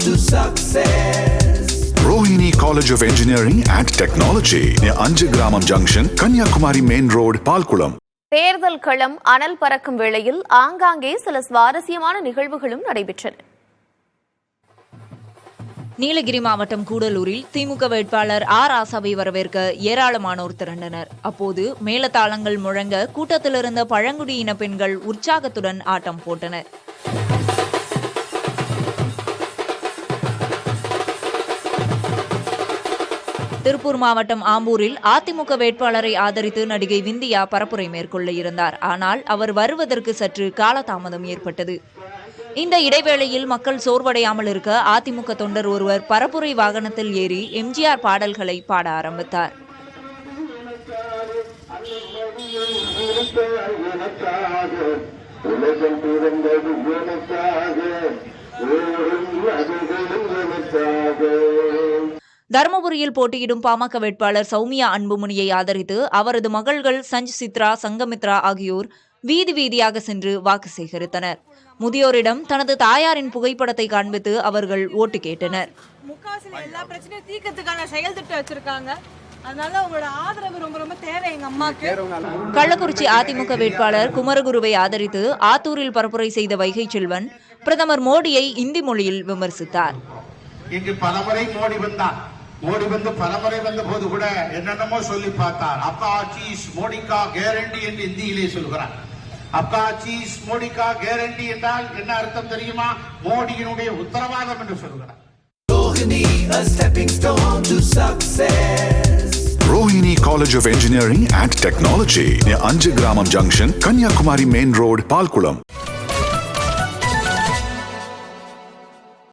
to success. Rohini College of Engineering and Technology near Anjagramam Junction, Kanyakumari Main Road, Palkulam. தேர்தல் களம் அனல் பறக்கும் வேளையில் ஆங்காங்கே சில சுவாரஸ்யமான நிகழ்வுகளும் நடைபெற்றன. நீலகிரி மாவட்டம் கூடலூரில் திமுக வேட்பாளர் ராசாவை வரவேற்க ஏராளமானோர் திரண்டனர். அப்போது மேளதாளங்கள் முழங்க கூட்டத்தில் இருந்த பழங்குடியின பெண்கள் உற்சாகத்துடன் ஆட்டம் போட்டனர். திருப்பூர் மாவட்டம் ஆம்பூரில் அதிமுக வேட்பாளரை ஆதரித்து நடிகை விந்தியா பரப்புரை மேற்கொள்ள இருந்தார். ஆனால் அவர் வருவதற்கு சற்று காலதாமதம் ஏற்பட்டது. இந்த இடைவேளையில் மக்கள் சோர்வடையாமல் இருக்க அதிமுக தொண்டர் ஒருவர் பரப்புரை வாகனத்தில் ஏறி எம்ஜிஆர் பாடல்களை பாட ஆரம்பித்தார். தருமபுரியில் போட்டியிடும் பாமக வேட்பாளர் சௌமியா அன்புமணியை ஆதரித்து அவரது மகள்கள் சஞ்ச் சித்ரா, சங்கமித்ரா ஆகியோர் வீதி வீதியாக சென்று வாக்கு சேகரித்தனர். முதியோரிடம் தனது தாயாரின் புகைப்படத்தை காண்பித்து அவர்கள் ஓட்டு கேட்டனர். எல்லா பிரச்சனையும் தீர்க்கிறதுக்கான செயல் திட்டம் வச்சிருக்காங்க. அதனால உங்களோட ஆதரவு ரொம்ப ரொம்ப தேவை எங்க அம்மாக்கு. கள்ளக்குறிச்சி அதிமுக வேட்பாளர் குமரகுருவை ஆதரித்து ஆத்தூரில் பரப்புரை செய்த வைகை செல்வன் பிரதமர் மோடியை இந்தி மொழியில் விமர்சித்தார். இங்கு பலமுறை மோடி வந்து பலமுறை வந்த போது கூட என்னென்னமோ சொல்லி பார்த்தார். அப்பா சீஸ் மோடிக்கா கேரண்டி என்று இந்தியிலே சொல்கிறார். அப்பா சீஸ் மோடிக்கா கேரண்டி என்றால் என்ன அர்த்தம் தெரியுமா? மோடியினுடைய உத்தரவாதம் என்று சொல்கிறார். Rohini, a stepping stone to success. Rohini College of Engineering and Technology near Anjagramam Junction, Kanyakumari Main Road, Palkulam.